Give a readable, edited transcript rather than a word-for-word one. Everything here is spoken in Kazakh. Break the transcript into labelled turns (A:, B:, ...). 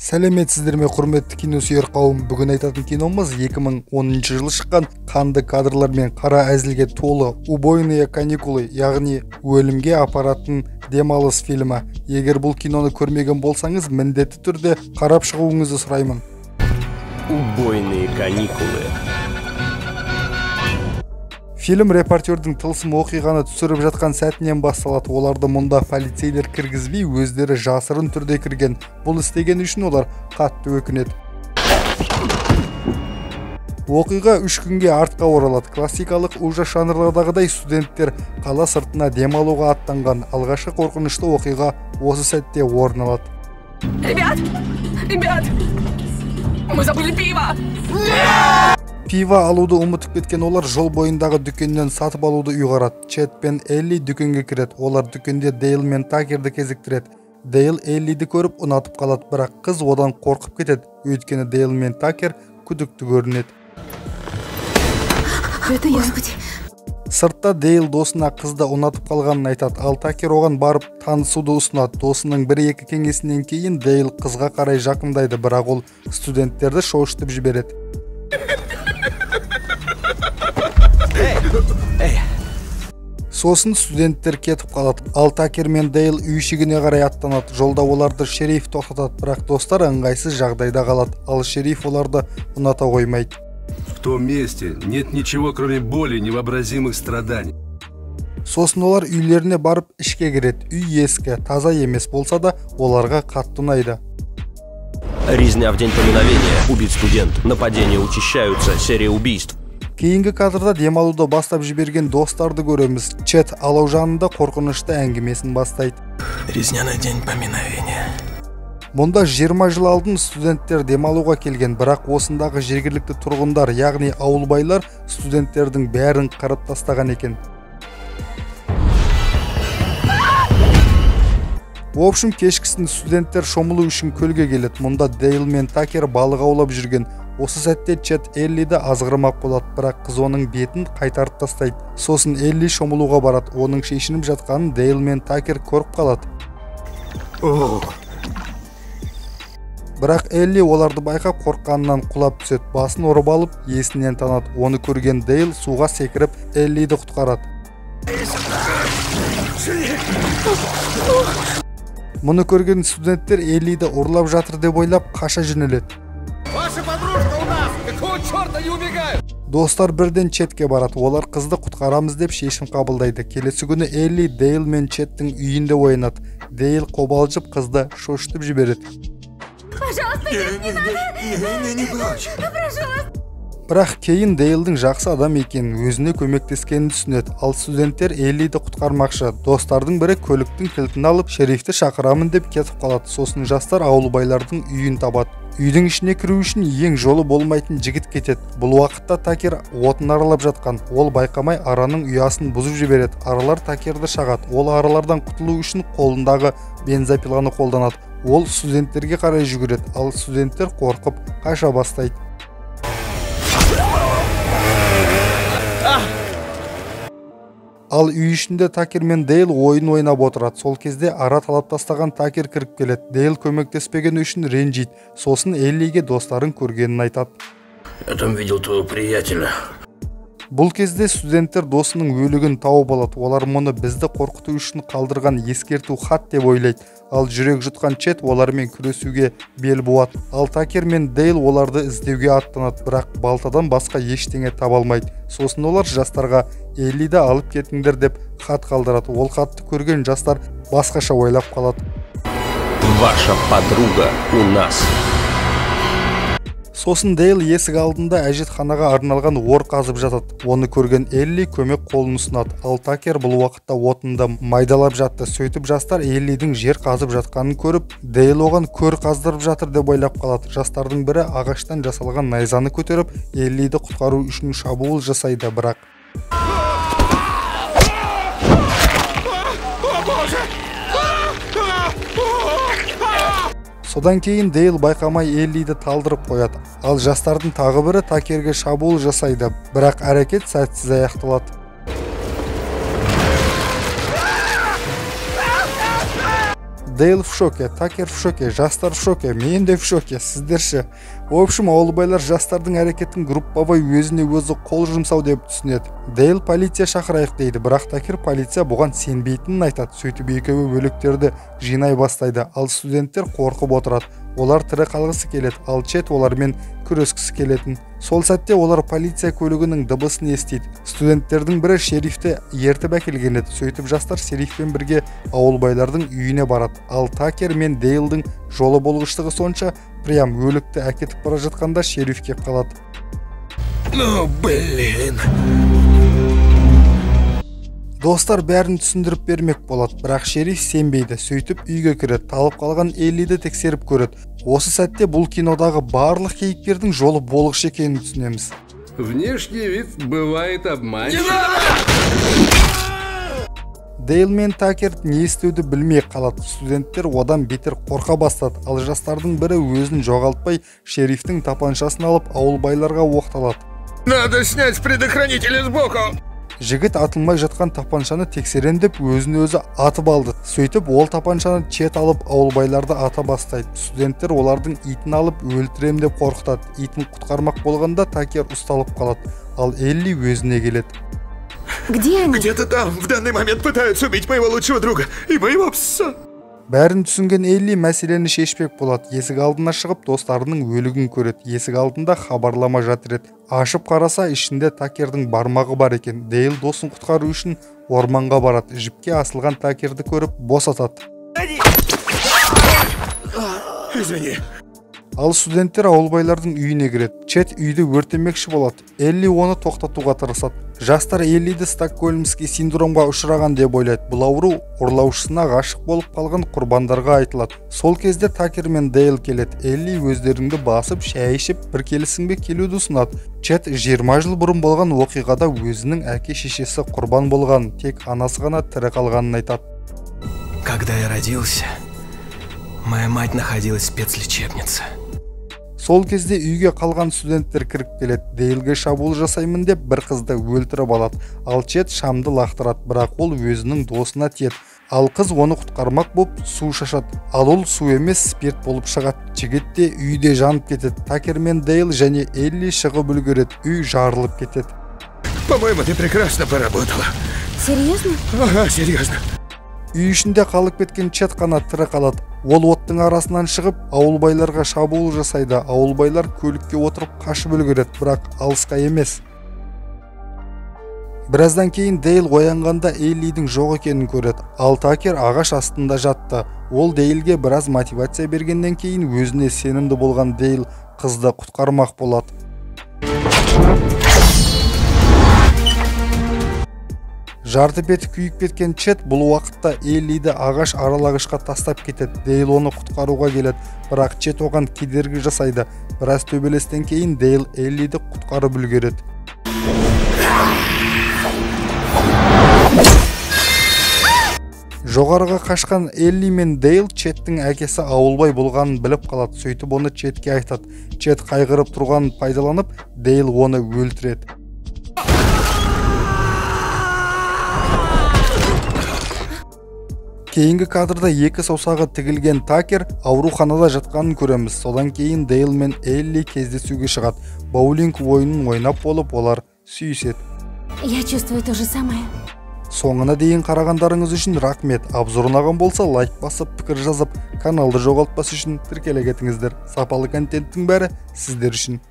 A: Сәлеметсіздер ме құрметті киносүйер қауым. Бүгін айтатын киномыз 2010 жылы шыққан қанды кадрлар мен қара әзілге толы «Убойные каникулы», яғни өлімге апаратын демалыс фильмі. Егер бұл киноны көрмеген болсаңыз, міндетті түрде қарап шығуыңызды сұраймын.
B: «Убойные каникулы».
A: Фильм репортердің тылсым оқиғаны түсіріп жатқан сәтінен басталады. Оларды мұнда полицейлер кіргізбей, өздері жасырын түрде кірген. Бұл істеген үшін олар қатты өкінеді. Оқиға 3 күнге артқа оралады. Классикалық ужас жанрлардағыдай студенттер қала сыртына демалуға аттанған. Алғашқы қорқынышты оқиға осы сәтте орын алады.
C: Ребят, мы забыли пиво!
A: Пива алуды ұмытып кеткен олар жол бойындағы дүкеннен сатып алуды ұйғарады. Чет пен Элли дүкенге кіреді. Олар дүкенде Дейл мен Такерді кезіктіреді. Дейл Эллиді көріп ұнатып қалады, бірақ қыз одан қорқып кетеді. Өйткені Дейл мен Такер күдікті көрінеді. Сыртта Дейл досына қызды ұнатып қалғанын айтады, ал Такер оған барып танысуды ұсынады. Досының 1-2 кеңесінен кейін Дейл қызға қарай жақындайды, бірақ ол студенттерді шошытып жібереді. Сосын студенттер кетіп қалады, ал Такер мен Дейл үй ішігіне қарай аттанады. Жолда оларды шериф тоқтатады, бірақ достар ыңғайсыз жағдайда қалады, ал шериф оларды ұната қоймайды.
D: В том месте нет ничего, кроме боли, невообразимых страданий.
A: Сосын олар үйлеріне барып ішке кіреді. Үй ескі, таза емес болса да, оларға қатты ұнайды.
B: Резня в день поминовения. Убит студент. Нападения учащаются. Серия убийств.
A: Кейінгі кадрда демалуды бастап жіберген достарды көреміз. Чет алау жанында қорқынышты әңгімесін бастайды.
B: Резня на день поминовения.
A: Мұнда 20 жыл алдын студенттер демалуға келген, бірақ осындағы жергілікті тұрғындар, яғни ауылбайлар студенттердің бәрін қырып тастаған екен. В общем, кешкісін студенттер шомылу үшін көлге келеді. Мұнда Дейл мен Такер балық аулап жүрген. Осы сәтте Чет Эллиді азғырмақ болады, бірақ қыз оның бетін қайтарып тастайды. Сосын Элли шомылуға барады. Оның шешініп жатқанын Дейл мен Такер көріп қалады. Бірақ Элли оларды байқап қорыққанынан құлап түседі. Басын ұрып алып, есінен танады. Оны көрген Дейл суға секіріп Эллиді құтқарады. Мұны көрген студенттер Эллиді ұрлап жатыр деп ойлап қаша жөнеледі. Достар бірден Четке барады. Олар қызды құтқарамыз деп шешім қабылдайды. Келесі күні Элли Дейл мен Четтің үйінде ойнады. Дейл қобалжып қызды шошытып жібереді. Бірақ кейін Дейлдің жақсы адам екенін, өзіне көмектескенін түсінеді. Ал студенттер Эллиді құтқармақшы. Достардың бірі көліктің кілтін алып, шерифті шақырамын деп кетіп қалады. Сосын жастар ауылбайлардың үйін табады. Үйдің ішіне кіру үшін ең жолы болмайтын жігіт кетеді. Бұл уақытта Такер отын аралап жатқан. Ол байқамай араның ұясын бұзып жібереді. Аралар Такерді шағады. Ол аралардан құтылу үшін қолындағы бензопиланы қолданады. Ол студенттерге қарай жүгіреді, ал студенттер қорқып қаша бастайды. Ал үй ішінде Такер мен Дейл ойын ойнап отырады. Сол кезде ара талап тастаған Такер кіріп келеді. Дейл көмектеспеген үшін ренжиді. Сосын Эллиге достарын көргенін айтады.
B: Я там видел твоего приятеля.
A: Бұл кезде студенттер досының өлігін тауып алады. Олар мұны бізді қорқыту үшін қалдырған ескерту хат деп ойлайды. Ал жүрек жұтқан Чет олармен күресуге бел буады. Ал Такер мен Дейл оларды іздеуге аттанады, бірақ балтадан басқа ештеңе таба алмайды. Сосын олар жастарға Эллиді алып кетіңдер деп хат қалдырады. Ол хатты көрген жастар басқаша ойлап қалады.
B: Ваша подруга у нас.
A: Сосын Дейл есік алдында әжетханаға арналған ор қазып жатады. Оны көрген Элли көмек қолын ұсынады. Ал Такер бұл уақытта отынды майдалап жатты. Сөйтіп жастар Эллидің жер қазып жатқанын көріп, Дейл оған көр қаздырып жатыр деп ойлап қалады. Жастардың бірі ағаштан жасалған найзаны көтеріп, Эллиді құтқару үшін шабуыл жасайды, бірақ содан кейін Дейл байқамай Эллиді талдырып қояды. Ал жастардың тағы бірі Такерге шабуыл жасайды, бірақ әрекет сәтсіз аяқталады. Дейл в шоке, Такер в шоке, жастар в шоке, мен де в шоке, сіздерші. В общем, ауылбайлар жастардың әрекетін группабай өзіне өзі қол жұмсау деп түсінеді. Дейл полиция шақырайық дейді, бірақ Такер полиция бұған сенбейтінін айтады. Сөйтіп екеуі бөліктерді жинай бастайды, ал студенттер қорқып отырады. Олар тірі қалғысы келеді, ал Чет олармен күрескісі келетін. Сол сәтте олар полиция көлігінің дыбысын естиді. Студенттердің бірі шерифті ертіп әкелген еді. Сөйтіп жастар шерифпен бірге ауылбайлардың үйіне барады. Ал Такер мен Дейлдің жолы болғыштығы сонша, прям өлікті әкетіп бара жатқанда шериф кеп қалады.
B: Ну, блин.
A: Достар бәрін түсіндіріп бермек болады, бірақ шериф сенбейді. Сөйтіп үйге кіреді, талып қалған Эллиді тексеріп көреді. Осы сәтте бұл кинодағы барлық кейіпкердің жолы болғыш екенін түсінеміз.
D: Внешний вид бывает обманчив.
A: Дейл мен Такер не істеуді білмей қалады. Студенттер одан бетер қорқа бастады. Ал жастардың бірі өзін жоғалтпай шерифтің тапаншасын алып ауылбайларға оқталады.
E: Надо снять предохранители сбоку.
A: Жігіт атылмай жатқан тапаншаны тексерен деп өзін өзі атып алды. Сөйтіп ол тапаншаны Чет алып ауылбайларды ата бастайды. Студенттер олардың итін алып өлтірем деп қорқытады. Итін құтқармақ болғанда Такер ұсталып қалады. Ал Элли өзіне келеді.
C: Где они?
E: Где-то там в данный момент пытаются убить моего лучшего друга и моего пса.
A: Бәрін түсінген Элли мәселені шешпек болады. Есік алдына шығып достарының өлігін көреді. Есік алдында хабарлама жатыр еді. Ашып қараса, ішінде Такердің бармағы бар екен. Дейл досын құтқару үшін орманға барады. Жіпке асылған Такерді көріп босатады.
E: Извини.
A: Ал студенттер ауылбайлардың үйіне кіреді. Чет үйді өртемекші болады. Элли оны тоқтатуға тырысады. Жастар Эллиді Стокгольмский синдромға ұшыраған деп ойлайды. Бұл ауру ұрлаушысына ғашық болып қалған құрбандарға айтылады. Сол кезде Такер мен Дейл келеді. Элли өздеріңді басып, шәй ішіп, бір келісіңбе келуді ұсынады. Чет 20 жыл бұрын болған оқиғада өзінің әке-шешесі құрбан болған, тек анасы ғана тірі қалғанын айтады.
B: Когда я родился, моя мать находилась в спецлечебнице.
A: Сол кезде үйге қалған студенттер кіріп келеді. Дейлге шабуыл жасаймын деп бір қызды өлтіріп алады. Ал Чет шамды лақтырады, бірақ ол өзінің досына тиеді. Ал қыз оны құтқармақ болып су шашады. Ал ол су емес спирт болып шығады. Жігіт те үйде жанып кетеді. Такер мен Дейл және Элли шығып үлгереді. Үй жарылып кетеді.
E: По-моему, ты прекрасно поработала.
C: Серьезно?
E: Ага, серьезно.
A: Үй ішінде қалып кеткен Чет қана тірі қалады. Ол оттың арасынан шығып, ауылбайларға шабуыл жасайды. Ауылбайлар көлікке отырып қашып үлгереді, бірақ алысқа емес. Біраздан кейін Дейл оянғанда Эллидің жоқ екенін көреді. Ал Такер ағаш астында жатты. Ол Дейлге біраз мотивация бергеннен кейін өзіне сенімді болған Дейл қызды құтқармақ болады. Жарты беті күйіп кеткен Чет бұл уақытта Эллиді ағаш аралағышқа тастап кетеді. Дейл оны құтқаруға келеді, бірақ Чет оған кедергі жасайды. Біраз төбелестен кейін Дейл Эллиді құтқарып үлгереді. Жоғарыға қашқан Элли мен Дейл Четтің әкесі ауылбай болғанын біліп қалады. Сөйтіп оны Четке айтады. Чет қайғырып тұрғанын пайдаланып, Дейл оны өлтіреді. Кейінгі кадрда екі саусағы тігілген Такер ауруханада жатқанын көреміз. Содан кейін Дейл мен Элли кездесуге шығады. Боулинг ойынын ойнап болып, олар сүйіседі.
C: Я чувствую то же самое.
A: Соңына дейін қарағандарыңыз үшін рахмет. Обзор ұнаған болса лайк басып, пікір жазып, каналды жоғалтпас үшін тіркеле кетіңіздер. Сапалы контенттің бәрі сіздер үшін.